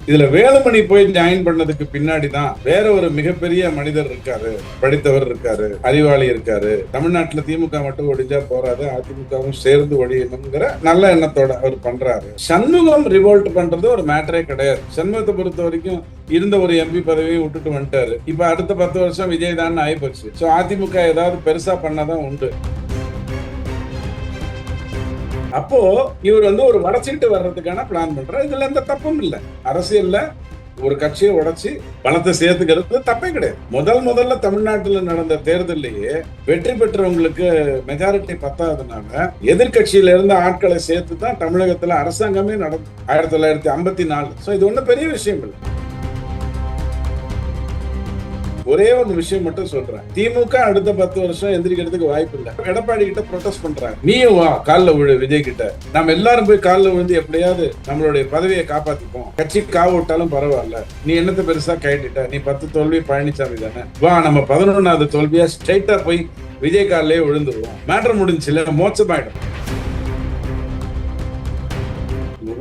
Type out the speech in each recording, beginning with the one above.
இதுல வேலுமணி போய் ஜாயின் பண்ணதுக்கு பின்னாடி தான் வேற ஒரு மிகப்பெரிய மனிதர் இருக்காரு, படித்தவர் இருக்காரு, அறிவாளி இருக்காரு. தமிழ்நாட்டுல திமுக மட்டும் ஒழிஞ்சா போறாது, அதிமுகவும் சேர்ந்து ஒழியணுங்கிற நல்ல எண்ணத்தோட அவர் பண்றாரு. சண்முகம் ரிவோல்ட் பண்றது ஒரு மேட்டரே கிடையாது. சண்முகத்தை பொறுத்த வரைக்கும் இருந்த ஒரு எம்பி பதவியை விட்டுட்டு வந்துட்டாரு. இப்ப அடுத்த 10 வருஷம் விஜய் தான் ஆயிப்போச்சு. சோ அதிமுக ஏதாவது பெருசா பண்ணாதான் உண்டு. அப்போ இவர் ஒரு வடச்சீட்டு வர்றதுக்கான பிளான் பண்றாரு. இதுல எந்த தப்பும் இல்ல. அரசியல்ல ஒரு கட்சியை உடைச்சு பணத்தை சேர்த்துக்கிறது தப்பே கிடையாது. முதல்ல தமிழ்நாட்டுல நடந்த தேர்தலையே வெற்றி பெற்றவங்களுக்கு மெஜாரிட்டி பத்தாததுனால எதிர்கட்சியில இருந்து ஆட்களை சேர்த்து தான் தமிழகத்துல அரசாங்கமே நடந்தது 1954. இது ஒன்னும் பெரிய விஷயம் இல்லை. ஒரே ஒரு விஷயம் மட்டும் சொல்றேன், திமுக அடுத்த 10 வருஷம் எந்திரிக்கிறதுக்கு வாய்ப்பு இல்ல. எடப்பாடி கிட்ட ப்ரொடெஸ்ட் பண்றாங்க, நீயும் வா காலில் விழு விஜய் கிட்ட, நம்ம எல்லாரும் போய் காலில் விழுந்து எப்படியாவது நம்மளுடைய பதவியை காப்பாத்திப்போம், கட்சி காவு விட்டாலும் பரவாயில்ல, நீ என்னத்த பெருசா கேட்டுட்ட, நீ 10 தோல்வி பழனிசாமி தானே, வா நம்ம 11வது தோல்வியா ஸ்ட்ரைட்டா போய் விஜய் காலிலே விழுந்துருவோம், மேட்டர் முடிஞ்சுல, மோசமாயிடும்.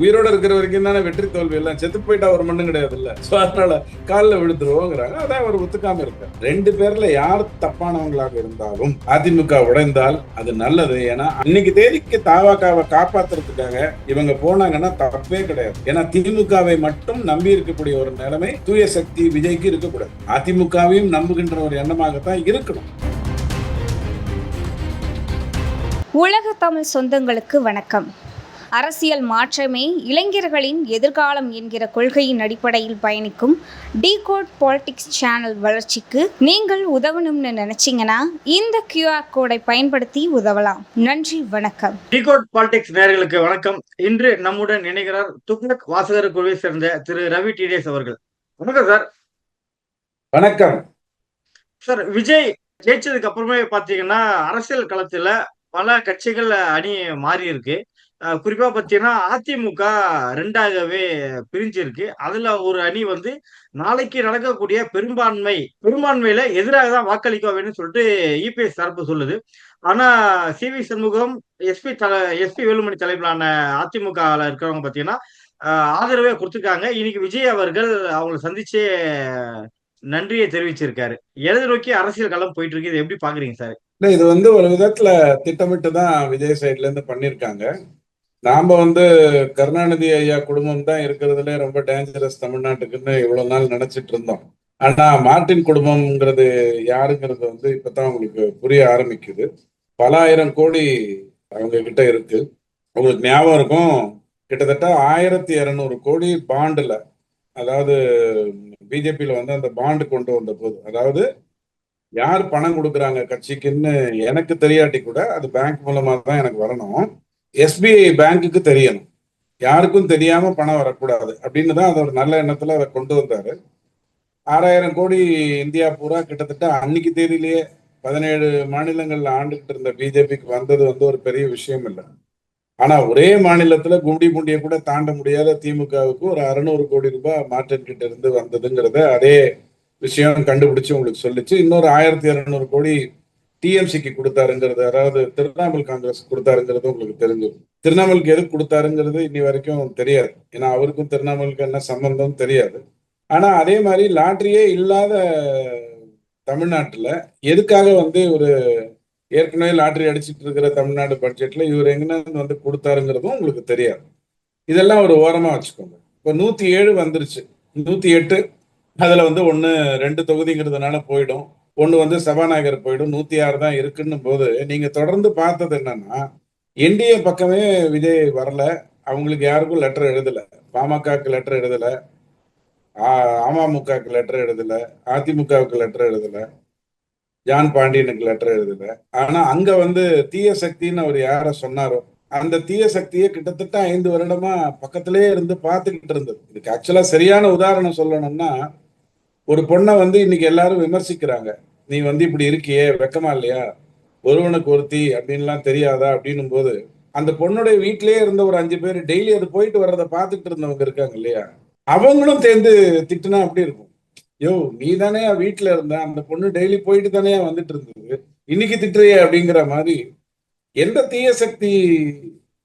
உயிரோட இருக்கிற வரைக்கும் தானே வெற்றி தோல்வி எல்லாம், செத்து போயிட்டா ஒரு மண்ணும் கிடையாது இல்ல. அதனால காலில் விழுந்துருவோங்கிறாங்க. அதான் அவர் ஒத்துக்காம இருக்க. 2 பேர்ல யார் தப்பானவங்களாக இருந்தாலும் அதிமுக உடைந்தால் அது நல்லது. ஏன்னா இன்னைக்கு தேதிக்கு தாவாக்காவை காப்பாத்துறதுக்காக இவங்க போனாங்கன்னா தப்பே கிடையாது. ஏன்னா திமுகவை மட்டும் நம்பி இருக்கக்கூடிய ஒரு நிலைமை தூய சக்தி விஜய்க்கு இருக்கக்கூடாது. அதிமுகவையும் நம்புகின்ற ஒரு எண்ணமாகத்தான் இருக்கணும். உலக தமிழ் சொந்தங்களுக்கு வணக்கம். அரசியல் மாற்றமே இளைஞர்களின் எதிர்காலம் என்கிற கொள்கையின் அடிப்படையில் பயணிக்கும் டிகோட் பாலிடிக்ஸ் சேனல் வளர்ச்சிக்கு நீங்கள் உதவணும்னு நினைச்சீங்கன்னா இந்த QR கோடை பயன்படுத்தி உதவலாம். நன்றி, வணக்கம். டிகோட் பாலிடிக்ஸ் நேயர்களுக்கு வணக்கம். இன்று நம்முடன் இணைகிறார் துக்ளக் வாசகர் குழுவை சேர்ந்த திரு ரவி TDS அவர்கள். வணக்கம் சார். வணக்கம் சார். விஜய் ஜெயிச்சதுக்கு அப்புறமே பாத்தீங்கன்னா அரசியல் களத்துல பல கட்சிகள் அணி மாறி இருக்கு. குறிப்பா பாத்தீங்கன்னா அதிமுக 2ஆகவே பிரிஞ்சிருக்கு. அதுல ஒரு அணி நாளைக்கு நடக்கக்கூடிய பெரும்பான்மையில எதிராக தான் வாக்களிக்க வேணும்னு சொல்லிட்டு EPS தரப்பு சொல்லுது. ஆனா CV சண்முகம், SP வேலுமணி தலைமையிலான அதிமுகல இருக்கிறவங்க பாத்தீங்கன்னா ஆதரவே கொடுத்திருக்காங்க. இன்னைக்கு விஜய் அவர்கள் அவங்களை சந்திச்சே நன்றியை தெரிவிச்சிருக்காரு. எதை நோக்கி அரசியல் களம் போயிட்டு இருக்கு, இதை எப்படி பாக்குறீங்க சார்? இது ஒரு விதத்துல திட்டமிட்டு தான் விஜய் சைட்ல இருந்து பண்ணிருக்காங்க. நாம கருணாநிதி ஐயா குடும்பம் தான் இருக்கிறதுல ரொம்ப டேஞ்சரஸ் தமிழ்நாட்டுக்குன்னு இவ்வளவு நாள் நினைச்சிட்டு இருந்தோம். ஆனா மார்டின் குடும்பம்ங்கிறது யாருங்கிறது இப்பதான் உங்களுக்கு புரிய ஆரம்பிக்குது. பல ஆயிரம் கோடி அவங்க கிட்ட இருக்கு. உங்களுக்கு ஞாபகம் இருக்கும், கிட்டத்தட்ட 1200 கோடி பாண்டுல, அதாவது பிஜேபியில அந்த பாண்டு கொண்டு வந்த போது, அதாவது யார் பணம் கொடுக்குறாங்க கட்சிக்குன்னு எனக்கு தெரியாட்டி கூட அது பேங்க் மூலமா தான் எனக்கு வரணும். SBI பேங்குக்கு தெரியணும், யாருக்கும் தெரியாம பணம் வரக்கூடாது அப்படின்னு தான் அது ஒரு நல்ல எண்ணத்துல அதை கொண்டு வந்தாரு. 6000 கோடி இந்தியா பூரா கிட்டத்தட்ட அன்னைக்கு தேதியிலேயே 17 மாநிலங்கள்ல ஆண்டுகிட்டு இருந்த பிஜேபிக்கு வந்தது ஒரு பெரிய விஷயம் இல்லை. ஆனா ஒரே மாநிலத்துல குண்டி முண்டிய கூட தாண்ட முடியாத திமுகவுக்கு ஒரு 600 கோடி ரூபாய் மார்டின் கிட்ட இருந்து வந்ததுங்கிறத அதே விஷயம் கண்டுபிடிச்சு உங்களுக்கு சொல்லிச்சு. இன்னொரு 1200 கோடி TMCக்கு கொடுத்தாருங்கிறது, அதாவது திரிணாமுல் காங்கிரஸ் கொடுத்தாருங்கிறது உங்களுக்கு தெரிஞ்சது. திரிணாமுலுக்கு எதுக்கு கொடுத்தாருங்கிறது இன்னி வரைக்கும் தெரியாது. ஏன்னா அவருக்கும் திரிணாமுலுக்கு என்ன சம்பந்தம் தெரியாது. ஆனா அதே மாதிரி லாட்டரியே இல்லாத தமிழ்நாட்டுல எதுக்காக ஒரு ஏற்கனவே லாட்டரி அடிச்சிட்டு இருக்கிற தமிழ்நாடு பட்ஜெட்ல இவர் எங்க கொடுத்தாருங்கிறதும் உங்களுக்கு தெரியாது. இதெல்லாம் ஒரு ஓரமா வச்சுக்கோங்க. இப்போ 107 வந்துருச்சு, 108 அதுல 1 2 தொகுதிங்கிறதுனால போயிடும், 1 சபாநாயகர் போயிடும், 106 தான் இருக்குன்னு போது நீங்க தொடர்ந்து பார்த்தது என்னன்னா, NDA பக்கமே விஜய் வரல. அவங்களுக்கு யாருக்கும் லெட்டர் எழுதல. பாமகக்கு லெட்டர் எழுதல, அமமுகவுக்கு லெட்டர் எழுதல, அதிமுகவுக்கு லெட்டர் எழுதல, ஜான் பாண்டியனுக்கு லெட்டர் எழுதல. ஆனா அங்க தீய சக்தின்னு அவர் யார சொன்னாரோ அந்த தீய சக்தியை கிட்டத்தட்ட 5 வருடமா பக்கத்திலேயே இருந்து பார்த்துக்கிட்டு இருந்தது. இதுக்கு ஆக்சுவலா சரியான உதாரணம் சொல்லணும்னா, ஒரு பொண்ணை இன்னைக்கு எல்லாரும் விமர்சிக்கிறாங்க, நீ இப்படி இருக்கியே, வெக்கமா இல்லையா, ஒருவனுக்கு ஒருத்தி அப்படின்லாம் தெரியாதா அப்படின்னும் போது, அந்த பொண்ணுடைய வீட்டிலேயே இருந்த ஒரு 5 பேர் டெய்லி அது போயிட்டு வர்றதை பார்த்துட்டு இருந்தவங்க இருக்காங்க இல்லையா, அவங்களும் சேர்ந்து திட்டுனா அப்படி இருக்கும். யோ, நீ தானே வீட்டுல இருந்த, அந்த பொண்ணு டெய்லி போயிட்டு தானே வந்துட்டு இருந்தது, இன்னைக்கு திட்டுறிய அப்படிங்கிற மாதிரி. எந்த தீய சக்தி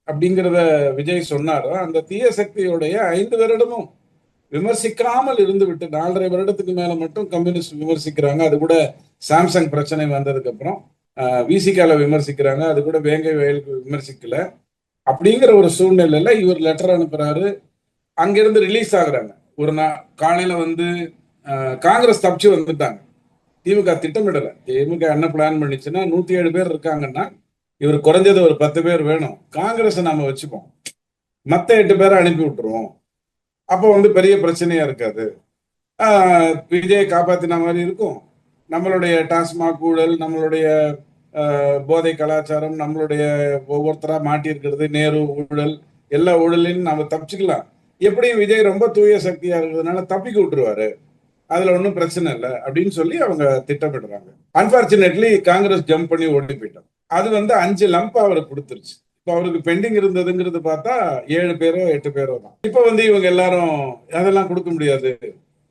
அப்படிங்கிறத விஜய் சொன்னாரோ அந்த தீய சக்தியோடைய 5 வருடமும் விமர்சிக்காமல் இருந்து விட்டு 4.5 வருடத்துக்கு மேல மட்டும் கம்யூனிஸ்ட் விமர்சிக்கிறாங்க. அது கூட சாம்சங் பிரச்சனை வந்ததுக்கு அப்புறம் விசிகால விமர்சிக்கிறாங்க. அது கூட வேங்கை வயலுக்கு விமர்சிக்கல. அப்படிங்கிற ஒரு சூழ்நிலையில இவர் லெட்டர் அனுப்புறாரு. அங்கிருந்து ரிலீஸ் ஆகுறாங்க. ஒரு நாள் காலையில வந்து காங்கிரஸ் தப்பிச்சு வந்துட்டாங்க. திமுக திட்டமிடல. திமுக என்ன பிளான் பண்ணிச்சுன்னா 107 பேர் இருக்காங்கன்னா இவர் குறைஞ்சது ஒரு 10 பேர் வேணும், காங்கிரஸ் நாம வச்சுப்போம், மத்த 8 பேரை அனுப்பி விட்டுருவோம், அப்போ வந்து பெரிய பிரச்சனையா இருக்காது, விஜயை காப்பாத்தின மாதிரி இருக்கும், நம்மளுடைய டாஸ்மாக் ஊழல், நம்மளுடைய போதை கலாச்சாரம், நம்மளுடைய ஒவ்வொருத்தரா மாட்டி இருக்கிறது, நேரு ஊழல், எல்லா ஊழலையும் நாம தப்பிச்சுக்கலாம், எப்படியும் விஜய் ரொம்ப தூய சக்தியா இருக்கிறதுனால தப்பிக்க விட்டுருவாரு, அதுல ஒன்றும் பிரச்சனை இல்லை அப்படின்னு சொல்லி அவங்க திட்டமிடுறாங்க. அன்பார்ச்சுனேட்லி காங்கிரஸ் ஜம்ப் பண்ணி ஓடி போயிட்டோம். அது வந்து 5 லம்ப் அவருக்கு கொடுத்துருச்சு. இப்போ அவருக்கு பெண்டிங் இருந்ததுங்கிறது பார்த்தா 7 பேரோ 8 பேரோ தான். இப்போ வந்து இவங்க எல்லாரும் அதெல்லாம் கொடுக்க முடியாது,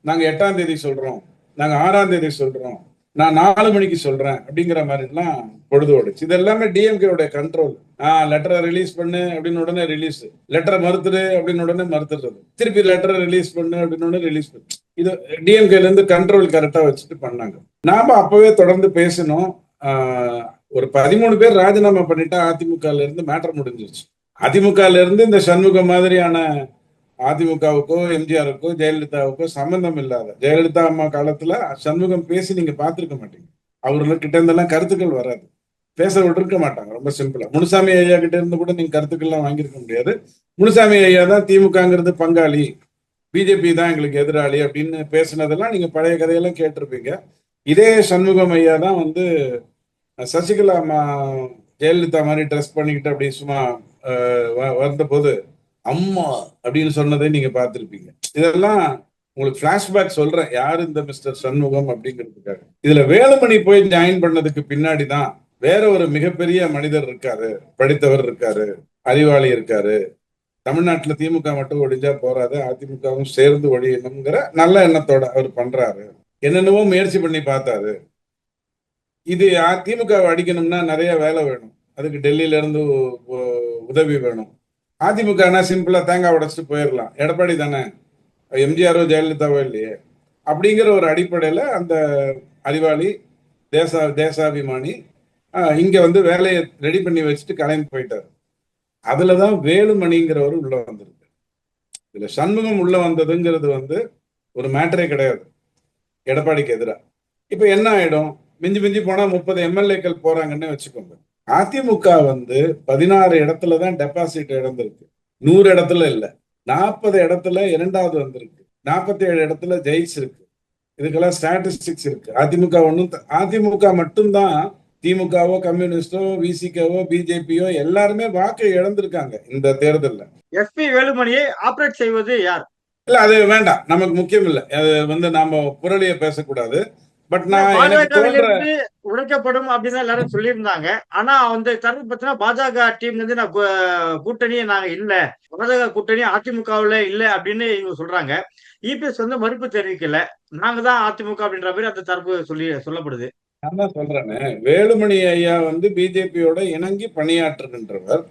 நாங்க 8ஆம் தேதி சொல்றோம், நாங்க 6ஆம் தேதி சொல்றோம், நான் 4 மணிக்கு சொல்றேன் அப்படிங்கிற மாதிரி எல்லாம் பொழுது ஓடுச்சு. இது எல்லாமே டிஎம்கேவுடைய கண்ட்ரோல். லெட்டரை ரிலீஸ் பண்ணு அப்படின்னு உடனே ரிலீஸ், லெட்டரை மறுத்துடு அப்படின்னு உடனே மறுத்துடுறது, திருப்பி லெட்டரை ரிலீஸ் பண்ணு அப்படின்னு உடனே ரிலீஸ் பண்ணு. இது டிஎம்கேல இருந்து கண்ட்ரோல் கரெக்டா வச்சுட்டு பண்ணாங்க. நாம அப்பவே தொடர்ந்து பேசணும். ஒரு 13 பேர் ராஜினாமா பண்ணிட்டா அதிமுகல இருந்து மேட்டர் முடிஞ்சிருச்சு. அதிமுகல இருந்து இந்த சண்முகம் மாதிரியான அதிமுகவுக்கோ எம்ஜிஆருக்கோ ஜெயலலிதாவுக்கோ சம்பந்தம் இல்லாத, ஜெயலலிதா அம்மா காலத்துல சண்முகம் பேசி நீங்க பார்த்திருக்க மாட்டீங்க. அவர்களுக்கிட்ட இருந்தெல்லாம் கருத்துக்கள் வராது, பேச விட்டுருக்க மாட்டாங்க. ரொம்ப சிம்பிளா முனுசாமி ஐயா கிட்ட இருந்து கூட நீங்க கருத்துக்கள்லாம் வாங்கியிருக்க முடியாது. முனுசாமி ஐயா தான் திமுகங்கிறது பங்காளி, பிஜேபி தான் எங்களுக்கு எதிராளி அப்படின்னு பேசினதெல்லாம் நீங்க பழைய கதையெல்லாம் கேட்டிருப்பீங்க. இதே சண்முகம் ஐயா தான் வந்து சசிகலா அம்மா ஜெயலலிதா மாதிரி ட்ரெஸ் பண்ணிக்கிட்டு அப்படி சும்மா வந்த போது அம்மா அப்படின்னு சொன்னதை நீங்க பார்த்திருப்பீங்க. இதெல்லாம் உங்களுக்கு பிளாஷ்பேக் சொல்றேன், யாரு இந்த மிஸ்டர் சண்முகம் அப்படிங்கிறதுக்காக. இதுல வேலுமணி போய் ஜாயின் பண்ணதுக்கு பின்னாடி தான் வேற ஒரு மிகப்பெரிய மனிதர் இருக்காரு, படித்தவர் இருக்காரு, அறிவாளி இருக்காரு, தமிழ்நாட்டுல திமுக மட்டும் ஒழிஞ்சா போறாது, அதிமுகவும் சேர்ந்து ஒழியணுங்கிற நல்ல எண்ணத்தோட அவர் பண்றாரு. என்னென்னவோ முயற்சி பண்ணி பார்த்தாரு. இது திமுக அடிக்கணும்னா நிறைய வேலை வேணும், அதுக்கு டெல்லியில இருந்து உதவி வேணும். அதிமுகனா சிம்பிளா தேங்காய் உடைச்சிட்டு போயிடலாம், எடப்பாடி தானே, எம்ஜிஆரோ ஜெயலலிதாவோ இல்லையே அப்படிங்கிற ஒரு அடிப்படையில அந்த அறிவாளி தேசாபிமானி இங்க வந்து வேலையை ரெடி பண்ணி வச்சுட்டு கிளம்பி போயிட்டாரு. அதுலதான் வேலுமணிங்கிறவர் உள்ள வந்திருக்கு. இதுல சண்முகம் உள்ள வந்ததுங்கிறது வந்து ஒரு மேட்டரே கிடையாது எடப்பாடிக்கு எதிராக. இப்ப என்ன ஆயிடும், மிஞ்சி மிஞ்சி போனா 30 எம்எல்ஏக்கள் போறாங்கன்னு வச்சுக்கோங்க. அதிமுக வந்து 16 இடத்துலதான் டெபாசிட் இழந்திருக்கு, 100 இடத்துல இல்ல, 40 இடத்துல 2வது வந்திருக்கு, 47 இடத்துல ஜெயிச்சிருக்கு. இதுக்கெல்லாம் ஸ்டாட்டிஸ்டிக்ஸ் இருக்கு. அதிமுக மட்டும்தான், திமுகவோ கம்யூனிஸ்டோ விசிகவோ பிஜேபியோ எல்லாருமே வாக்கை இழந்திருக்காங்க இந்த தேர்தலில். எஸ்பி வேலுமணியை ஆபரேட் செய்வது யார்? இல்ல அது வேண்டாம், நமக்கு முக்கியம் இல்லை, அது வந்து நாம புரளிய பேசக்கூடாது. பட் நான் உடைக்கப்படும் அப்படின்னு எல்லாரும் சொல்லியிருந்தாங்க. ஆனா அந்த தரப்பு பார்த்தீங்கன்னா பாஜக டீம் வந்து நான் கூட்டணியே நாங்க இல்ல, பாஜக கூட்டணி அதிமுகவுல இல்ல அப்படின்னு இவங்க சொல்றாங்க. இபிஎஸ் வந்து மறுப்பு தெரிவிக்கல, நாங்க தான் அதிமுக அப்படின்ற மாதிரி அந்த தரப்பு சொல்லப்படுது. நான் தான் சொல்றேன்னு, வேலுமணி ஐயா வந்து பிஜேபியோட இணங்கி பணியாற்றுகின்றவர்,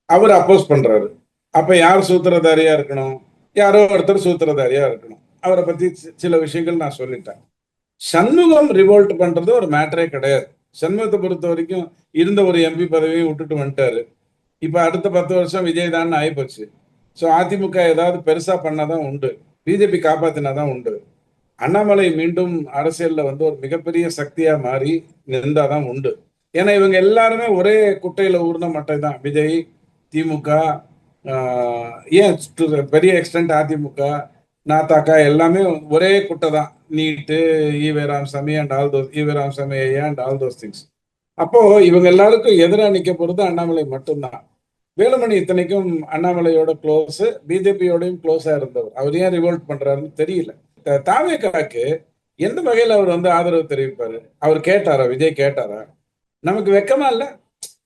அவர் அப்போஸ் பண்றாரு. அப்ப யார் சூத்திரதாரியா இருக்கணும், யாரோ ஒருத்தர் சூத்திரதாரியா இருக்கணும். அவரை பத்தி சில விஷயங்கள் நான் சொல்லிட்டேன். சண்முகம் ரிவோல்ட் பண்றது ஒரு மேட்டரே கிடையாது. சண்முகத்தை பொறுத்த வரைக்கும் இருந்த ஒரு எம்பி பதவியை விட்டுட்டு வந்துட்டாரு. இப்ப அடுத்த 10 வருஷம் விஜய் தான் ஆயிப்போச்சு. ஸோ அதிமுக ஏதாவது பெருசா பண்ணாதான் உண்டு, பிஜேபி காப்பாத்தினாதான் உண்டு. அண்ணாமலை மீண்டும் அரசியல்ல வந்து ஒரு மிகப்பெரிய சக்தியா மாறி நின்றாதான் உண்டு. ஏன்னா இவங்க எல்லாருமே ஒரே குட்டையில ஊர்ன மட்டை தான். விஜய், திமுக, ஏன் பெரிய எக்ஸ்டென்ட் அதிமுக, நாத்தாக்கா எல்லாமே ஒரே குட்டை தான். நீட்டு, E V Ramasamy and all those, E V Ramasamy ஐயா அண்ட் ஆல் தோஸ் திங்ஸ். அப்போ இவங்க எல்லாருக்கும் எதிராக நிக்க போறது அண்ணாமலை மட்டும்தான். வேலுமணி இத்தனைக்கும் அண்ணாமலையோட க்ளோஸ், பிஜேபியோடையும் க்ளோஸா இருந்தவர். அவர் ஏன் ரிவோல்ட் பண்றாருன்னு தெரியல. தாவேக்காக்கு எந்த வகையில் அவர் வந்து ஆதரவு தெரிவிப்பாரு? அவர் கேட்டாரா? விஜய் கேட்டாரா? நமக்கு வெக்கமா இல்ல?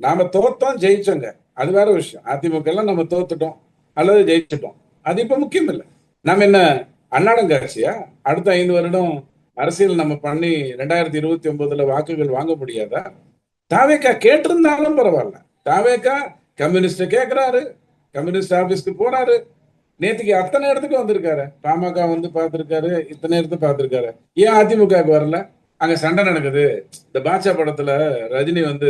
நாம தோத்தோம் ஜெயிச்சோங்க, அது வேற விஷயம். அதிமுக எல்லாம் நம்ம தோத்துட்டோம் அல்லது ஜெயிச்சிட்டோம், அது இப்ப முக்கியம் இல்லை. நம்ம என்ன அன்னாடங்காட்சியா? அடுத்த 5 வருடம் அரசியல் நம்ம பண்ணி 2029 வாக்குகள் வாங்க முடியாதா? தாவேக்கா கேட்டிருந்தாலும் பரவாயில்ல. தாவேக்கா கம்யூனிஸ்ட கேட்கிறாரு, கம்யூனிஸ்ட் ஆபீஸ்க்கு போறாரு, நேத்துக்கு அத்தனை இடத்துக்கு வந்திருக்காரு. பாமக வந்து பார்த்திருக்காரு, இத்தனை இடத்துக்கு பார்த்திருக்காரு. ஏன் அதிமுகவுக்கு வரல? அங்க சண்டை நடக்குது. இந்த பாட்சா படத்துல ரஜினி வந்து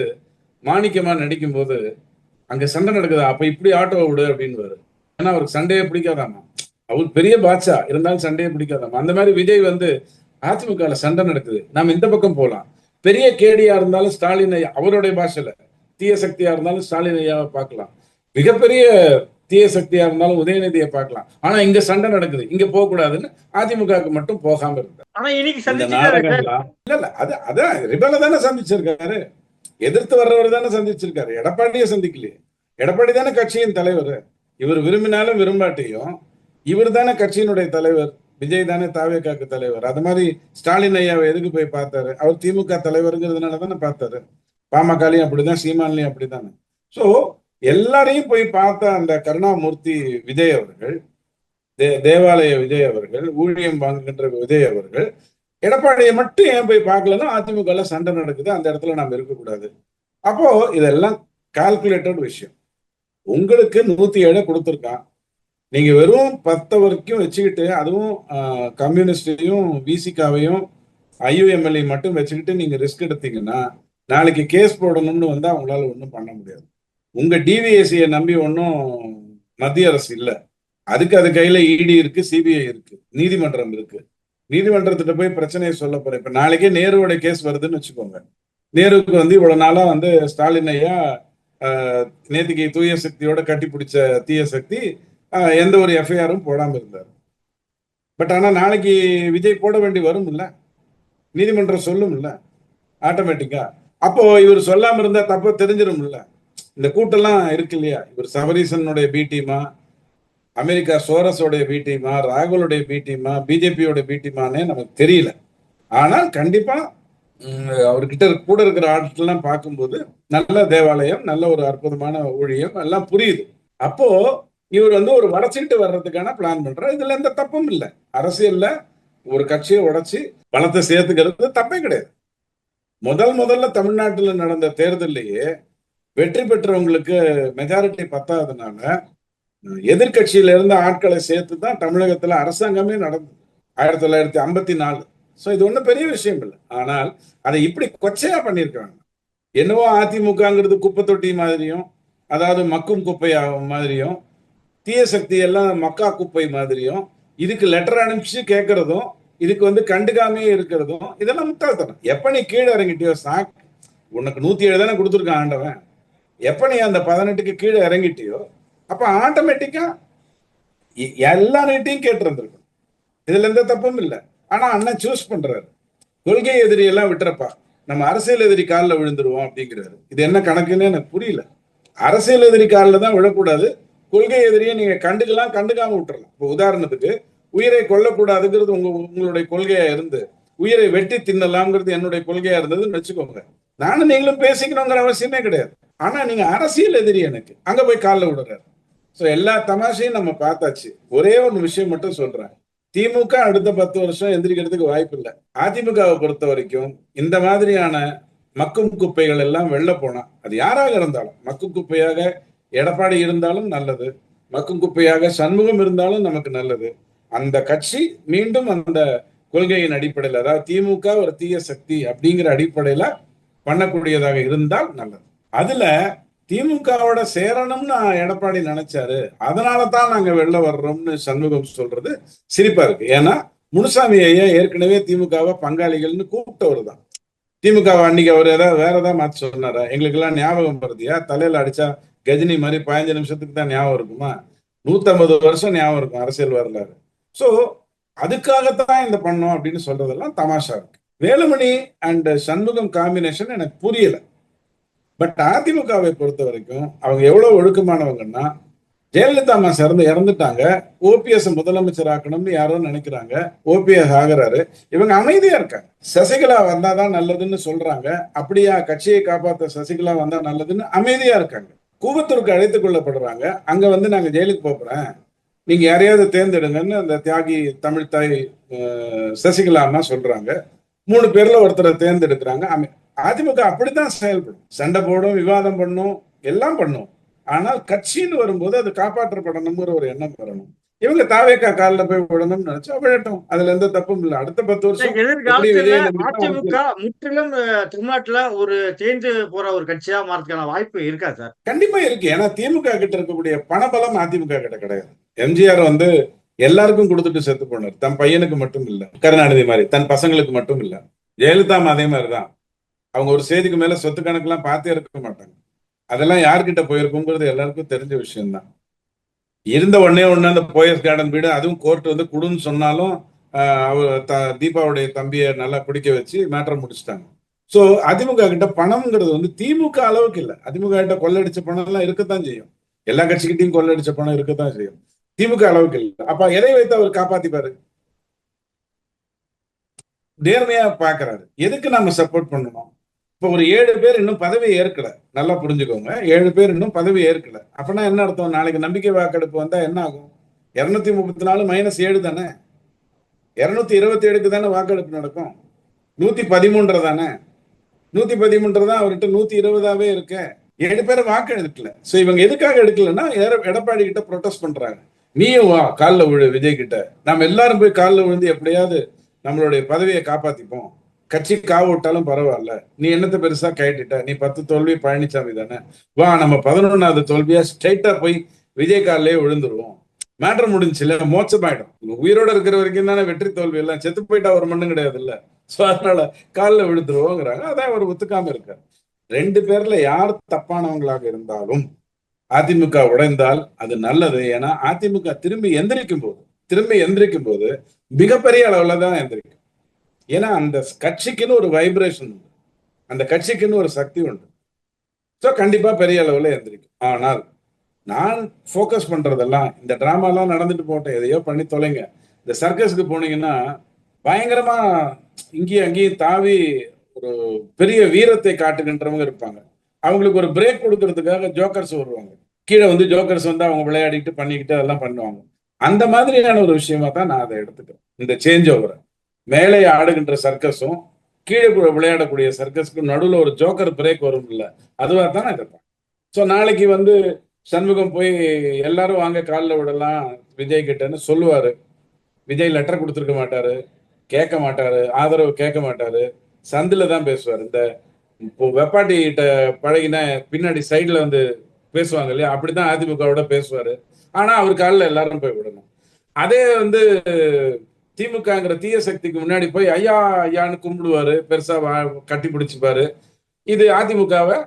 மாணிக்கமா நடிக்கும் போது அங்க சண்டை நடக்குதா, அப்ப இப்படி ஆட்டோ விடு அப்படின்னு. ஏன்னா அவருக்கு சண்டையே பிடிக்காதாமா. அவர் பெரிய பாட்சா இருந்தாலும் சண்டையே பிடிக்காதாமா. அந்த மாதிரி விஜய் வந்து அதிமுகல சண்டை நடக்குது, நாம இந்த பக்கம் போலாம். பெரிய கேடியா இருந்தாலும் ஸ்டாலின் ஐயா, அவருடைய பாஷையில தீய சக்தியா இருந்தாலும் ஸ்டாலின் ஐயாவை பார்க்கலாம். மிகப்பெரிய தீய சக்தியா இருந்தாலும் உதயநிதியை பார்க்கலாம். ஆனா இங்க சண்டை நடக்குது, இங்க போக கூடாதுன்னு அதிமுகவுக்கு மட்டும் போகாம இருந்தார். ஆனா இன்னைக்கு இந்த சந்திச்சிருக்காரு சார். நாடகம்லாம் இல்ல அதான் ரிபல தானே சந்திச்சிருக்காரு, எதிர்த்து வர்றவர் தானே சந்திச்சிருக்காரு. எடப்பாடியே சந்திக்கலையே. எடப்பாடி தானே கட்சியின் தலைவர். இவர் விரும்பினாலும் விரும்பாட்டியும் இவர் தானே கட்சியினுடைய தலைவர். விஜய் தானே தாவேகாக்கு தலைவர். அது மாதிரி ஸ்டாலின் ஐயாவை எதுக்கு போய் பார்த்தாரு? அவர் திமுக தலைவருங்கிறதுனால தானே பார்த்தாரு. பாமகலையும் அப்படிதான், சீமான்லையும் அப்படித்தானே. சோ எல்லாரையும் போய் பார்த்த அந்த கருணாமூர்த்தி விஜய் அவர்கள், தேவாலய விஜய் அவர்கள், ஊழியம் வாங்குகின்ற விஜய் அவர்கள் எடப்பாடியை மட்டும் ஏன் போய் பார்க்கலன்னா அதிமுக சண்டை நடக்குது, அந்த இடத்துல நாம இருக்கக்கூடாது. அப்போ இதெல்லாம் கால்குலேட்டட் விஷயம். உங்களுக்கு 107 கொடுத்துருக்கான். நீங்க வெறும் 10 வரைக்கும் வச்சுக்கிட்டு, அதுவும் கம்யூனிஸ்டையும் விசிகாவையும் ஐயுஎம்எல்ஏ மட்டும் வச்சுக்கிட்டு நீங்க ரிஸ்க் எடுத்தீங்கன்னா நாளைக்கு கேஸ் போடணும்னு வந்தா அவங்களால ஒன்றும் பண்ண முடியாது. உங்க டிவிஎஸ்சியை நம்பி ஒன்றும் மத்திய அரசு இல்லை. அது கையில இடி இருக்கு, சிபிஐ இருக்கு, நீதிமன்றம் இருக்கு. நீதிமன்றத்திட்ட போய் பிரச்சனையை சொல்ல போறேன். இப்ப நாளைக்கே நேருவோட கேஸ் வருதுன்னு வச்சுக்கோங்க. நேருக்கு வந்து இவ்வளவு நாளா வந்து ஸ்டாலின் ஐயா நேத்திக்கு தூய சக்தியோட கட்டி பிடிச்ச தீய சக்தி எந்த ஒரு எஃப்ஐஆரும் போடாம இருந்தார். பட் ஆனா நாளைக்கு விஜய் போட வேண்டி வரும் இல்ல, நீதிமன்றம் சொல்லும் இல்ல ஆட்டோமேட்டிக்கா. அப்போ இவர் சொல்லாம இருந்தா தப்ப தெரிஞ்சிடும் இல்ல. இந்த கூட்டெல்லாம் இருக்கு இல்லையா, இவர் சபரீசனுடைய பி டீமா, அமெரிக்கா சோரஸோடைய பி டீமா, ராகுலுடைய பி டீமா, பிஜேபியோட பி டீமானே நமக்கு தெரியல. ஆனால் கண்டிப்பா அவர்கிட்ட கூட இருக்கிற ஆட்கள்லாம் பார்க்கும்போது நல்ல தேவாலயம், நல்ல ஒரு அற்புதமான ஊழியம் எல்லாம் புரியுது. அப்போ இவர் வந்து ஒரு உடைச்சிட்டு வர்றதுக்கான பிளான் பண்றாரு. இதுல எந்த தப்பும் இல்லை. அரசியல்ல ஒரு கட்சியை உடைச்சு பலத்தை சேர்த்துக்கிறது தப்பே கிடையாது. முதல்ல தமிழ்நாட்டில் நடந்த தேர்தலையே வெற்றி பெற்றவங்களுக்கு மெஜாரிட்டி பத்தாததுனால எதிர்கட்சியில இருந்த ஆட்களை சேர்த்து தான் தமிழகத்துல அரசாங்கமே நடந்தது 1954. சோ இது ஒன்றும் பெரிய விஷயம் இல்லை. ஆனால் அதை இப்படி கொச்சையா பண்ணியிருக்காங்க. என்னவோ அதிமுகங்கிறது குப்பை தொட்டி மாதிரியும், அதாவது மக்கும் குப்பை மாதிரியும், தீய சக்தி எல்லாம் மக்கா குப்பை மாதிரியும், இதுக்கு லெட்டர் அனுப்பிச்சு கேட்கறதும், இதுக்கு வந்து கண்டுக்காமே இருக்கிறதும், இதெல்லாம் முட்டாள்தனம். எப்ப நீ கீழே இறங்கிட்டியோ, உனக்கு 107 தானே கொடுத்துருக்கான் ஆண்டவன். எப்ப நீ அந்த 18க்கு கீழே இறங்கிட்டியோ அப்ப ஆட்டோமேட்டிக்கா எல்லா நீட்டையும் கேட்டு இருந்திருக்கும். இதுல எந்த தப்பும் இல்லை. ஆனா அண்ணன் சூஸ் பண்றாரு. கொள்கை எதிரி எல்லாம் விட்டுறப்பா, நம்ம அரசியல் எதிரி காலில் விழுந்துருவோம் அப்படிங்கிறாரு. இது என்ன கணக்குன்னு எனக்கு புரியல. அரசியல் எதிரி காலில் தான் விழக்கூடாது, கொள்கை எதிரியை நீங்க கண்டுக்காம விட்டுறலாம். இப்போ உதாரணத்துக்கு உயிரை கொல்லக்கூடாதுங்கிறது உங்களுடைய கொள்கையா இருந்து உயிரை வெட்டி தின்னலாம்ங்கிறது என்னுடைய கொள்கையா இருந்ததுன்னு வச்சுக்கோங்க. நானும் நீங்களும் பேசிக்கணுங்கிற அவசியமே கிடையாது. ஆனா நீங்க அரசியல் எதிரி எனக்கு அங்க போய் காலில் விடுறாரு. சோ எல்லா தமாஷையும் நம்ம பார்த்தாச்சு. ஒரே ஒரு விஷயம் மட்டும் சொல்றேன், திமுக அடுத்த 10 வருஷம் எந்திரிக்கிறதுக்கு வாய்ப்பு இல்லை. அதிமுகவை பொறுத்த வரைக்கும் இந்த மாதிரியான மக்கும் குப்பைகள் எல்லாம் வெளில போனா, அது யாராக இருந்தாலும், மக்கும் குப்பையாக எடப்பாடி இருந்தாலும் நல்லது, மக்கும் குப்பையாக சண்முகம் இருந்தாலும் நமக்கு நல்லது. அந்த கட்சி மீண்டும் அந்த கொள்கையின் அடிப்படையில், அதாவது திமுக ஒரு தீய சக்தி அப்படிங்கிற அடிப்படையில பண்ணக்கூடியதாக இருந்தால் நல்லது. அதுல திமுகவோட சேரணும்னு எடப்பாடி நினைச்சாரு, அதனாலதான் நாங்க வெளில வர்றோம்னு சண்முகம் சொல்றது சிரிப்பா இருக்கு. ஏன்னா முனுசாமி ஐயா ஏற்கனவே திமுகவை பங்காளிகள்னு கூப்பிட்டவர் தான். திமுக அன்னைக்கு அவர் ஏதாவது வேற ஏதாவது மாற்றி சொன்னாரா? எங்களுக்கு எல்லாம் ஞாபகம் வருதியா? தலையில அடிச்சா கஜினி மாதிரி 15 நிமிஷத்துக்கு தான் ஞாபகம் இருக்குமா? 150 வருஷம் ஞாபகம் இருக்கும் அரசியல் வரலாறு. சோ அதுக்காகத்தான் இந்த பண்ணோம் அப்படின்னு சொல்றதெல்லாம் தமாஷா இருக்கு. வேலுமணி அண்ட் சண்முகம் காம்பினேஷன் எனக்கு புரியல. பட் அதிமுகவை பொறுத்த வரைக்கும் அவங்க எவ்வளவு ஒழுக்கமானவங்கன்னா, ஜெயலலிதா அம்மா இறந்துட்டாங்க, ஓபிஎஸ் முதலமைச்சர் ஆக்கணும்னு யாரோ நினைக்கிறாங்க, ஓபிஎஸ் ஆகிறாரு, இவங்க அமைதியா இருக்காங்க. சசிகலா வந்தாதான் நல்லதுன்னு சொல்றாங்க, அப்படியா கட்சியை காப்பாற்ற சசிகலா வந்தா நல்லதுன்னு அமைதியா இருக்காங்க. கூவத்தூருக்கு அழைத்துக் கொள்ளப்படுறாங்க, அங்க வந்து நாங்க ஜெயிலுக்கு போறேன், நீங்க யாரையாவது தேர்ந்தெடுங்கன்னு அந்த தியாகி தமிழ் தாய் சசிகலா அம்மா சொல்றாங்க. 3 பேர்ல ஒருத்தரை தேர்ந்தெடுக்கிறாங்க. அதிமுக அப்படித்தான் செயல்படும். சண்டை போடும், விவாதம் பண்ணும், எல்லாம் பண்ணும். ஆனால் கட்சின்னு வரும்போது அது காப்பாற்றப்படணுங்கிற ஒரு எண்ணம் வரணும். இவங்க தாவேக்கா காலில் போய் விடணும்னு நினைச்சா விழட்டும், அதுல எந்த தப்பும் இல்லை. அடுத்த 10 வருஷம் எப்படி எதிர்காலத்துல விஜய் நம்பிக்கை அதிமுக அவங்களுக்கு முற்றிலும் தமிழ்நாட்டுல ஒரு தேய்ந்து போற ஒரு கட்சியா மாறதுக்கான வாய்ப்பு இருக்கா சார்? கண்டிப்பா இருக்கு. ஏன்னா திமுக கிட்ட இருக்கக்கூடிய பணபலம் அதிமுக கிட்ட கிடையாது. எம்ஜிஆர் வந்து எல்லாருக்கும் கொடுத்துட்டு செத்து போனார். தன் பையனுக்கு மட்டும் இல்ல, கருணாநிதி மாதிரி தன் பசங்களுக்கு மட்டும் இல்ல. ஜெயலலிதா அதே மாதிரிதான். அவங்க ஒரு செய்திக்கு மேல சொத்து கணக்கெல்லாம் பார்த்தே இருக்க மாட்டாங்க. அதெல்லாம் யார்கிட்ட போயிருக்குங்கிறது எல்லாருக்கும் தெரிஞ்ச விஷயம்தான். இருந்த ஒன்னே ஒண்ணு அந்த போயஸ் கார்டன் வீடு, அதுவும் கோர்ட் வந்து குடுன்னு சொன்னாலும் தீபாவுடைய தம்பியை நல்லா பிடிக்க வச்சு மேட்டர் முடிச்சுட்டாங்க. சோ அதிமுக கிட்ட பணம்ங்கிறது வந்து திமுக அளவுக்கு இல்ல. அதிமுக கிட்ட கொள்ளடிச்ச பணம் எல்லாம் இருக்கத்தான் செய்யும். எல்லா கட்சிக்கிட்டையும் கொள்ளடிச்ச பணம் இருக்கத்தான் செய்யும். திமுக அளவுக்கு இல்ல. அப்ப எதை வைத்து அவர் காப்பாத்திப்பாரு? நேர்மையா பாக்குறாரு. எதுக்கு நாம சப்போர்ட் பண்ணணும்? இப்ப ஒரு 7 பேர் இன்னும் பதவி ஏற்கல. நல்லா புரிஞ்சுக்கோங்க. 7 பேர் இன்னும் பதவி ஏற்கல. அப்பனா என்ன அர்த்தம்? நாளைக்கு நம்பிக்கை வாக்கெடுப்பு வந்தா என்ன ஆகும்? 234 -7 தானே. 227க்கு தானே வாக்கெடுப்பு நடக்கும். 113 தானே. 113 தான் அவர்கிட்ட 120ஆவே இருக்க. 7 பேரை வாக்கு எடுக்கல. சோ இவங்க எதுக்காக எடுக்கலன்னா எடப்பாடி கிட்ட ப்ரொடெஸ்ட் பண்றாங்க. நீயும் வா காலில் விழு விஜய் கிட்ட, நாம எல்லாரும் போய் காலில் விழுந்து எப்படியாவது நம்மளுடைய பதவியை காப்பாத்திப்போம். கட்சி காவு விட்டாலும் பரவாயில்ல, நீ என்னத்தை பெருசா கேட்டுட்ட, நீ 10 தோல்வி பழனிசாமி தானே, வா நம்ம 11வது தோல்வியா ஸ்ட்ரைட்டா போய் விஜய் காலிலே விழுந்துருவோம். மேட்டர் முடிஞ்சுல, மோட்சமாயிடும். உயிரோட இருக்கிற வரைக்கும் தானே வெற்றி தோல்வி எல்லாம். செத்து போயிட்டா ஒரு மண்ணும் கிடையாது இல்ல. சோ அதனால காலில் விழுந்துருவோங்கிறாங்க. அதான் அவர் ஒத்துக்காம இருக்காரு. 2 பேர்ல யார் தப்பானவங்களாக இருந்தாலும் அதிமுக உடைந்தால் அது நல்லது. ஏன்னா அதிமுக திரும்பி எந்திரிக்கும் போது மிகப்பெரிய அளவுல தான் எந்திரிக்கும். ஏன்னா அந்த கட்சிக்குன்னு ஒரு வைப்ரேஷன் உண்டு, அந்த கட்சிக்குன்னு ஒரு சக்தி உண்டு. ஸோ கண்டிப்பா பெரிய அளவுல எந்திரிக்கும். ஆனால் நான் ஃபோக்கஸ் பண்றதெல்லாம் இந்த டிராமாலாம் நடந்துட்டு போட்டேன், எதையோ பண்ணி தொலைங்க. இந்த சர்க்கஸ்க்கு போனீங்கன்னா பயங்கரமா இங்கேயும் அங்கேயும் தாவி ஒரு பெரிய வீரத்தை காட்டுகின்றவங்க இருப்பாங்க. அவங்களுக்கு ஒரு பிரேக் கொடுக்கறதுக்காக ஜோக்கர்ஸ் வருவாங்க. கீழே வந்து ஜோக்கர்ஸ் வந்து அவங்க விளையாடிட்டு பண்ணிக்கிட்டு அதெல்லாம் பண்ணுவாங்க. அந்த மாதிரியான ஒரு விஷயமா தான் நான் அதை எடுத்துக்கிறேன். இந்த சேஞ்ச் ஓவரை மேலே ஆடுகின்ற சர்க்கஸும் கீழே விளையாடக்கூடிய சர்க்கஸுக்கும் நடுவில் ஒரு ஜோக்கர் பிரேக் வரும் இல்ல, அதுவா தான் நான் இருப்பேன். ஸோ நாளைக்கு வந்து சண்முகம் போய் எல்லாரும் வாங்க காலில் விடலாம் விஜய் கிட்டன்னு சொல்லுவாரு. விஜய் லெட்டர் கொடுத்துருக்க மாட்டாரு, கேட்க மாட்டாரு, ஆதரவு கேட்க மாட்டாரு, சந்தில தான் பேசுவார். இந்த இப்போ வெப்பாட்டி கிட்ட பழகின பின்னாடி சைட்ல வந்து பேசுவாங்க இல்லையா, அப்படித்தான் அதிமுகவோட பேசுவாரு. ஆனா அவர் காலில் எல்லாரும் போய் விடணும். அதே வந்து திமுகங்கிற தீய சக்திக்கு முன்னாடி போய் ஐயா ஐயான்னு கும்பிடுவாரு, பெருசா கட்டி பிடிச்சிப்பாரு. இது அதிமுகவை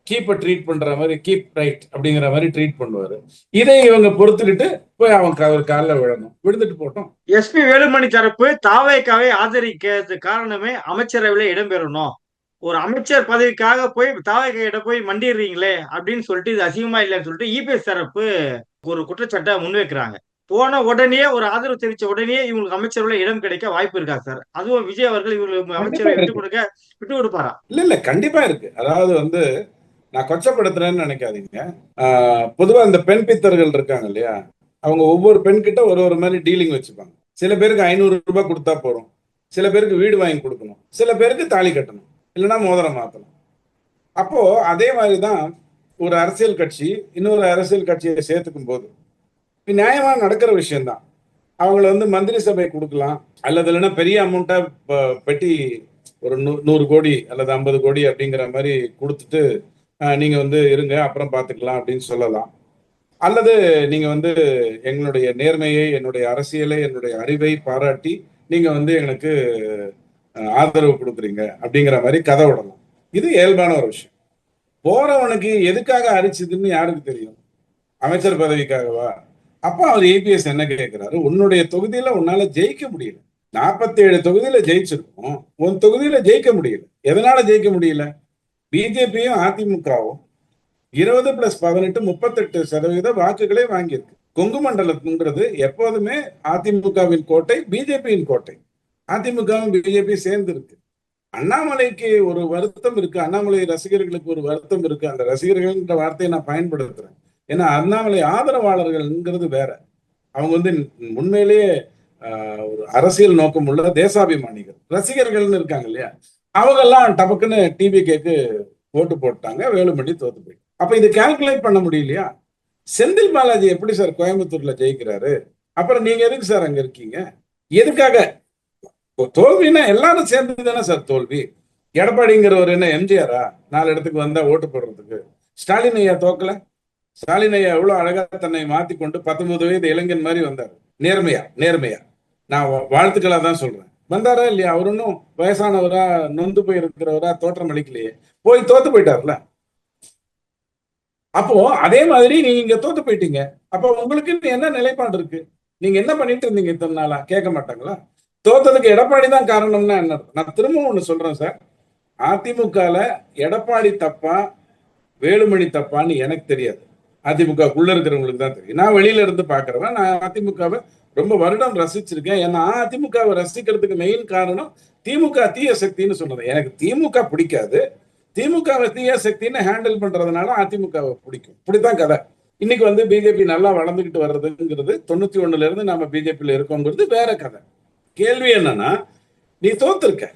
கீப்பை ட்ரீட் பண்ற மாதிரி, கீப் ரைட் அப்படிங்கிற மாதிரி ட்ரீட் பண்ணுவாரு. இதை இவங்க பொறுத்துக்கிட்டு போய் அவங்க அவர் காலில் விழணும். விழுந்துட்டு போட்டோம். எஸ்பி வேலுமணி தரப்பு தாவேக்காவை ஆதரிக்கிறது காரணமே அமைச்சரவையில இடம்பெறணும். ஒரு அமைச்சர் பதவிக்காக போய் தாவேக்கா கிட்ட போய் மண்டிடுறீங்களே அப்படின்னு சொல்லிட்டு இது அசிங்கமா இல்லைன்னு சொல்லிட்டு இபிஎஸ் தரப்பு ஒரு குற்றச்சாட்டை முன்வைக்கிறாங்க. போன உடனே ஒரு ஆதரவு தெரிவிச்ச உடனே இவங்களுக்கு அமைச்சரவையில இடம் கிடைக்க வாய்ப்பு இருக்கா சார்? அதுவும் விஜய் அவர்கள் இவங்களுக்கு அமைச்சரவை விட்டு கொடுப்பாரா? இல்ல கண்டிப்பா இருக்கு. அதாவது வந்து நான் கொச்சப்படுத்துறேன்னு நினைக்காதீங்க. பொதுவா இந்த பெண் பித்தர்கள் இருக்காங்க இல்லையா, அவங்க ஒவ்வொரு பெண் கிட்ட ஒரு மாதிரி டீலிங் வச்சுப்பாங்க. சில பேருக்கு 500 ரூபாய் கொடுத்தா போறோம், சில பேருக்கு வீடு வாங்கி கொடுக்கணும், சில பேருக்கு தாலி கட்டணும், இல்லைன்னா மோதிரம் மாத்தணும். அப்போ அதே மாதிரிதான் ஒரு அரசியல் கட்சி இன்னொரு அரசியல் கட்சியை சேர்த்துக்கும் போது நியாயமா நடக்கிற விஷயம்தான். அவங்கள வந்து மந்திரி சபை கொடுக்கலாம், அல்லது இல்லைன்னா பெரிய அமௌண்ட்டா பெட்டி ஒரு 100 கோடி அல்லது 50 கோடி அப்படிங்கிற மாதிரி கொடுத்துட்டு நீங்க வந்து இருங்க அப்புறம் பார்த்துக்கலாம் அப்படின்னு சொல்லலாம். அல்லது நீங்க வந்து எங்களுடைய நேர்மையை, என்னுடைய அரசியலை, என்னுடைய அறிவை பாராட்டி நீங்க வந்து எனக்கு ஆதரவு கொடுக்குறீங்க அப்படிங்கிற மாதிரி கதை விடலாம். இது இயல்பான ஒரு விஷயம். போறவனுக்கு எதுக்காக அரிச்சதுன்னு யாருக்கு தெரியும்? அமைச்சர் பதவிக்காகவா? அப்ப அவர் ஏபிஎஸ் என்ன கேட்கிறாரு, உன்னுடைய தொகுதியில உன்னால ஜெயிக்க முடியல. 47 தொகுதியில ஜெயிச்சிருக்கோம், உன் தொகுதியில ஜெயிக்க முடியல. எதனால ஜெயிக்க முடியல? பிஜேபியும் அதிமுகவும் 20+18 38% வாக்குகளை வாங்கியிருக்கு. கொங்கு மண்டலம்ங்கிறது எப்போதுமே அதிமுகவின் கோட்டை, பிஜேபியின் கோட்டை. அதிமுகவும் பிஜேபி சேர்ந்து இருக்கு. அண்ணாமலைக்கு ஒரு வருத்தம் இருக்கு, அண்ணாமலை ரசிகர்களுக்கு ஒரு வருத்தம் இருக்கு. அந்த ரசிகர்கள்ன்ற வார்த்தையை நான் பயன்படுத்துறேன். ஏன்னா அண்ணாமலை ஆதரவாளர்கள்ங்கிறது வேற. அவங்க வந்து உண்மையிலேயே ஒரு அரசியல் நோக்கம் உள்ள தேசாபிமானிகள். ரசிகர்கள்னு இருக்காங்க இல்லையா, அவங்க எல்லாம் டபக்குன்னு டிவிகேக்கு ஓட்டு போட்டாங்க, வேலுமணி தோத்து போயிட்டு. அப்ப இது கால்குலேட் பண்ண முடியலையா? செந்தில் பாலாஜி எப்படி சார் கோயம்புத்தூர்ல ஜெயிக்கிறாரு? அப்புறம் நீங்க எதுக்கு சார் அங்க இருக்கீங்க? எதுக்காக? தோல்வின்னா எல்லாரும் சேர்ந்து தானே சார் தோல்வி. எடப்பாடிங்கிறவர் என்ன எம்ஜிஆரா 4 இடத்துக்கு வந்தா ஓட்டு போடுறதுக்கு? ஸ்டாலின் ஐயா தோக்கல. ஸ்டாலின் ஐயா எவ்வளவு அழகா தன்னை மாத்தி கொண்டு 19 வயது இளைஞன் மாதிரி வந்தார். நேர்மையா நேர்மையா நான் வாழ்த்துக்களா தான் சொல்றேன். வந்தாரா இல்லையா? அவர் இன்னும் வயசானவரா நொந்து போய் இருக்கிறவரா தோற்றம் அளிக்கலையே. போய் தோத்து போயிட்டார்ல. அப்போ அதே மாதிரி நீங்க இங்க தோத்து போயிட்டீங்க. அப்போ உங்களுக்கு என்ன நிலைப்பாடு இருக்கு? நீங்க என்ன பண்ணிட்டு இருந்தீங்க இத்தனை நாளா? கேட்க மாட்டாங்களா? தோத்ததுக்கு எடப்பாடி தான் காரணம்னா என்ன? நான் திரும்பவும் ஒண்ணு சொல்றேன் சார். அதிமுகல எடப்பாடி தப்பா வேலுமணி தப்பான்னு எனக்கு தெரியாது. அதிமுகக்குள்ள இருக்கிறவங்களுக்கு தான் தெரியும். நான் வெளியில இருந்து பாக்குறவன். நான் அதிமுகவை ரொம்ப வருடம் ரசிச்சிருக்கேன். ஏன்னா அதிமுகவை ரசிக்கிறதுக்கு மெயின் காரணம் திமுக தீய சக்தின்னு சொன்னது. எனக்கு திமுக பிடிக்காது. திமுகவை தீய சக்தின்னு ஹேண்டில் பண்றதுனால அதிமுகவை பிடிக்கும். இப்படித்தான் கதை. இன்னைக்கு வந்து பிஜேபி நல்லா வளர்ந்துகிட்டு வர்றதுங்கிறது 91ல இருந்து நாம பிஜேபியில இருக்கோங்கிறது வேற கதை. கேள்வி என்னன்னா, நீ தோத்துருக்க.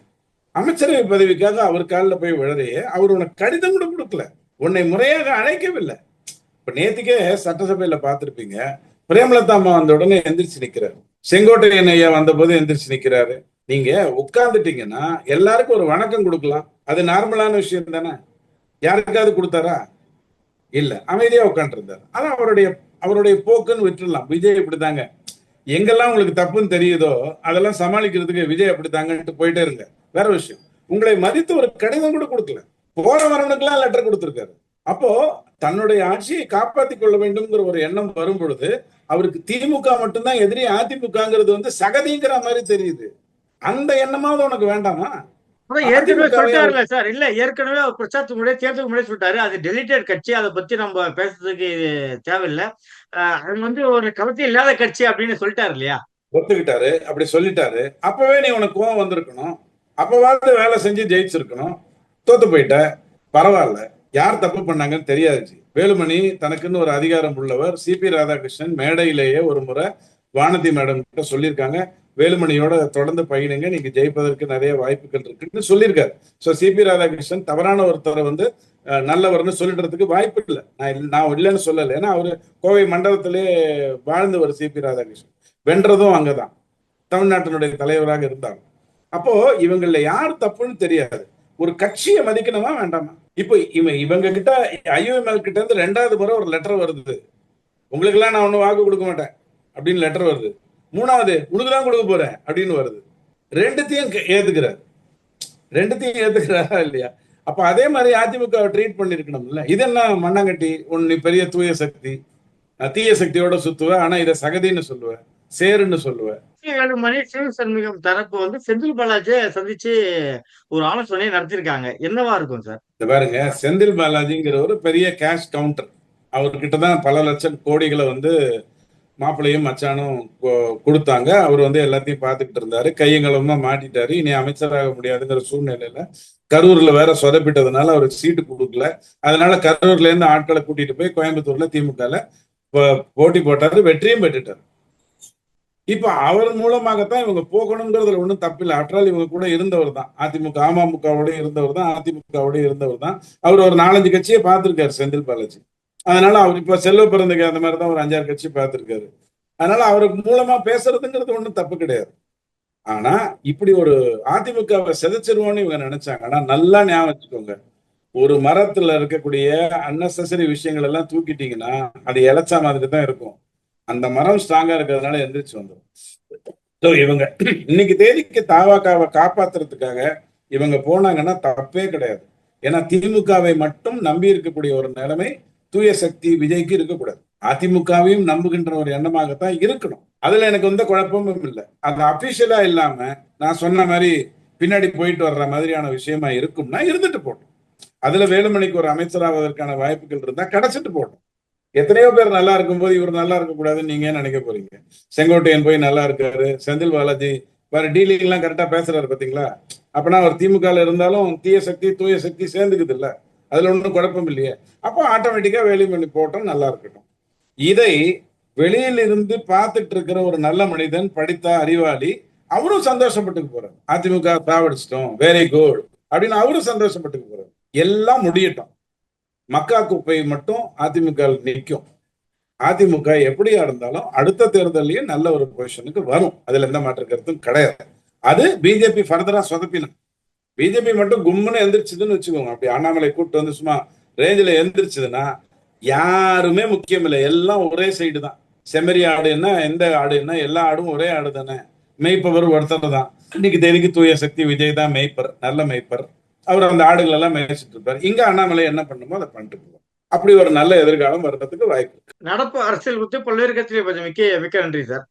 அமைச்சரவை பதவிக்காக அவர் காலில் போய் விழறையே, அவர் உனக்கு கடிதம் கூட கொடுக்கல, உன்னை முறையாக அழைக்கவில்லை. இப்ப நேத்துக்கே சட்டசபையில பார்த்திருப்பீங்க, பிரேமலதா அம்மா வந்த உடனே எந்திரிச்சு நிக்கிறாரு. செங்கோட்டையன் ஐயா வந்த போது எந்திரிச்சு நிக்கிறாரு. நீங்க உட்கார்ந்துட்டீங்கன்னா எல்லாருக்கும் ஒரு வணக்கம் கொடுக்கலாம். அது நார்மலான விஷயம் தானே. யாருக்காவது கொடுத்தாரா? இல்ல. அமைதியா உட்கார்ந்து இருந்தார். அதான் அவருடைய போக்குன்னு விட்டுடலாம். விஜய் இப்படிதாங்க. எங்கெல்லாம் உங்களுக்கு தப்புன்னு தெரியுதோ அதெல்லாம் சமாளிக்கிறதுக்கு விஜய் அப்படித்தாங்கன்ட்டு போயிட்டே இருங்க. வேற விஷயம். உங்களை மதித்து ஒரு கடிதம் கூட கொடுக்கல. போற வரவனுக்கெல்லாம் லெட்டர் கொடுத்திருக்காரு. அப்போ தன்னுடைய ஆட்சியை காப்பாற்றிக் கொள்ள வேண்டும்ங்கிற ஒரு எண்ணம் வரும் பொழுது அவருக்கு திமுக மட்டும்தான் எதிரி, அதிமுகங்கிறது வந்து சகதிங்கிற மாதிரி தெரியுது. அந்த எண்ணமாவது உனக்கு வேண்டாமா? ஏற்கனவே சொல்லிட்டாருல்ல சார். இல்ல, ஏற்கனவே அவர் பிரச்சாரத்துக்கு முன்னாடி தேர்தலுக்கு முன்னாடி சொல்லிட்டாரு. அது டெலிட்டட் கட்சி, அதை பத்தி நம்ம பேசுறதுக்கு தேவையில்லை. அது வந்து ஒரு கருத்து இல்லாத கட்சி அப்படின்னு சொல்லிட்டாரு இல்லையா? ஒத்துக்கிட்டாரு, அப்படி சொல்லிட்டாரு. அப்பவே நீ உனக்கு கோவம் வந்திருக்கணும். அப்பவாவது வேலை செஞ்சு ஜெயிச்சிருக்கணும். தோத்து போயிட்ட, பரவாயில்ல. யார் தப்பு பண்ணாங்கன்னு தெரியாது. வேலுமணி தனக்குன்னு ஒரு அதிகாரம் உள்ளவர். சிபி ராதாகிருஷ்ணன் மேடையிலேயே ஒரு முறை வானதி மேடம் கிட்ட சொல்லியிருக்காங்க, வேலுமணியோட தொடர்ந்து பயணிங்க, நீங்க ஜெயிப்பதற்கு நிறைய வாய்ப்புகள் இருக்குன்னு சொல்லியிருக்காரு. சோ சிபி ராதாகிருஷ்ணன் தவறான ஒருத்தரை வந்து நல்லவர்னு சொல்லிடுறதுக்கு வாய்ப்பு இல்லை. நான் இல்லைன்னு சொல்லலை. ஏன்னா அவரு கோவை மண்டலத்திலே வாழ்ந்தவர் சிபி ராதாகிருஷ்ணன். வென்றதும் அங்கதான், தமிழ்நாட்டினுடைய தலைவராக இருந்தாங்க. அப்போ இவங்கள யார் தப்புன்னு தெரியாது. ஒரு கட்சியை மதிக்கணுமா வேண்டாமா? இப்போ இவங்க கிட்ட ஐஓஎம்எல் கிட்ட இருந்து 2வது முறை ஒரு லெட்டர் வருது. உங்களுக்கு எல்லாம் நான் ஒன்னும் வாக்கு கொடுக்க மாட்டேன் அப்படின்னு லெட்டர் வருது. 3வது உனக்கு தான் கொடுக்க போறேன் அப்படின்னு வருது. ரெண்டுத்தையும் ஏத்துக்கிறாரா இல்லையா? அப்ப அதே மாதிரி அதிமுக ட்ரீட் பண்ணிருக்கணும்ல. இது என்ன மண்ணாங்கட்டி? நீ பெரிய தூய சக்தி, தீய சக்தியோட சுத்துவ, ஆனா இதை சகதின்னு சொல்லுவ, சேருன்னு சொல்லுவ. வேலுமணி சிவசண்முகம் தரப்பு வந்து செந்தில் பாலாஜியை சந்திச்சு ஒரு ஆலோசனை நடத்திருக்காங்க. என்னவா இருக்கும் சார்? இந்த பாருங்க, செந்தில் பாலாஜிங்கிற ஒரு பெரிய கேஷ் கவுண்டர். அவர்கிட்டதான் பல லட்சம் கோடிகளை வந்து மாப்பிள்ளையும் மச்சானும் கொடுத்தாங்க. அவர் வந்து எல்லாத்தையும் பார்த்துக்கிட்டு இருந்தாரு. கையங்களமா மாட்டிட்டாரு. இனி அமைச்சராக முடியாதுங்கிற சூழ்நிலையில கரூர்ல வேற சொதப்பிட்டதுனால அவருக்கு சீட்டு கொடுக்கல. அதனால கரூர்ல இருந்து ஆட்களை கூட்டிட்டு போய் கோயம்புத்தூர்ல திமுகல போட்டி போட்டாரு. வெற்றியும் பெற்றுட்டாரு. இப்ப அவர் மூலமாகத்தான் இவங்க போகணுங்கிறதுல ஒண்ணும் தப்பில்லை. ஆற்றால் இவங்க கூட இருந்தவர் தான். அதிமுக அமமுகவோட இருந்தவர் தான், அதிமுகவோட இருந்தவர் தான். அவர் ஒரு 4-5 கட்சியை பார்த்திருக்காரு செந்தில் பாலாஜி. அதனால அவர் இப்ப செல்வ பிறந்தகை அந்த மாதிரிதான் ஒரு 5-6 கட்சி பார்த்திருக்காரு. அதனால அவருக்கு மூலமா பேசுறதுங்கிறது ஒண்ணும் தப்பு கிடையாது. ஆனா இப்படி ஒரு அதிமுகவை சிதைச்சிருவோம்னு இவங்க நினைச்சாங்க. ஆனா நல்லா ஞாபகம் வச்சுக்கோங்க, ஒரு மரத்துல இருக்கக்கூடிய அன்னெசரி விஷயங்கள் எல்லாம் தூக்கிட்டீங்கன்னா அது இலைச்சா மாதிரி தான் இருக்கும். அந்த மரம் ஸ்ட்ராங்கா இருக்கிறதுனால எந்திரிச்சு வந்துடும். இவங்க இன்னைக்கு தேதிக்கு தாவாக்காவை காப்பாத்துறதுக்காக இவங்க போனாங்கன்னா தப்பே கிடையாது. ஏன்னா திமுகவை மட்டும் நம்பி இருக்கக்கூடிய ஒரு நிலைமை தூய சக்தி விஜய்க்கு இருக்கக்கூடாது. அதிமுகவையும் நம்புகின்ற ஒரு எண்ணமாகத்தான் இருக்கணும். அதுல எனக்கு எந்த குழப்பமும் இல்லை. அது அபிஷியலா இல்லாம நான் சொன்ன மாதிரி பின்னாடி போயிட்டு வர்ற மாதிரியான விஷயமா இருக்கும்னா இருந்துட்டு போட்டோம். அதுல வேலுமணிக்கு ஒரு அமைச்சராவதற்கான வாய்ப்புகள் இருந்தா கிடைச்சிட்டு போட்டோம். எத்தனையோ பேர் நல்லா இருக்கும்போது இவர் நல்லா இருக்க கூடாதுன்னு நீங்க நினைக்க போறீங்க? செங்கோட்டையன் போய் நல்லா இருக்காரு, செந்தில் பாலாஜி வேற டீலிங் எல்லாம் கரெக்டா பேசுறாரு பாத்தீங்களா? அப்பனா அவர் திமுக இருந்தாலும் தீய சக்தி தூய சக்தி சேர்ந்துக்குது இல்ல, அதுல ஒன்றும் குழப்பம் இல்லையே. அப்போ ஆட்டோமேட்டிக்கா வேலுமணி போட்டோம், நல்லா இருக்கட்டும். இதை வெளியில இருந்து பார்த்துட்டு இருக்கிற ஒரு நல்ல மனிதன், படித்த அறிவாளி, அவரும் சந்தோஷப்பட்டுக்கு போறாரு. அதிமுக சாவடிச்சிட்டோம், வெரி குட் அப்படின்னு அவரும் சந்தோஷப்பட்டுக்கு போறாரு. எல்லாம் முடியட்டும். மக்கா குப்பை மட்டும் அதிமுக நிற்கும். அதிமுக எப்படியா இருந்தாலும் அடுத்த தேர்தலையும் நல்ல ஒரு பொசிஷனுக்கு வரும். அதுல எந்த மாற்று கருத்தும் கிடையாது. அது பிஜேபி ஃபர்தரா சொதப்பினும். பிஜேபி மட்டும் கும்முன்னு எந்திரிச்சுதுன்னு வச்சுக்கோங்க. அப்படி அண்ணாமலை கூட்டு வந்து சும்மா ரேஞ்சில எந்திரிச்சதுன்னா யாருமே முக்கியம் இல்லை, எல்லாம் ஒரே சைடு தான். செம்மறி ஆடு என்ன, எந்த ஆடு என்ன, எல்லா ஆடும் ஒரே ஆடு தானே. மேய்ப்பவர் ஒருத்தர் தான். இன்னைக்கு தேதிக்கு தூய சக்தி விஜய் தான் மேய்ப்பர், நல்ல மேய்ப்பர். அவர் அந்த ஆடுகள் எல்லாம் மேய்ச்சிட்டு இருப்பார். இங்க அண்ணாமலை என்ன பண்ணுமோ அதை பண்ணிட்டு போவோம். அப்படி ஒரு நல்ல எதிர்காலம் வர்றதுக்கு வாய்ப்பு இருக்கு. நடப்பு அரசியல் குறித்து பல்வேறு கட்சிகளை பற்றி மிக்க மிக்க நன்றி சார்.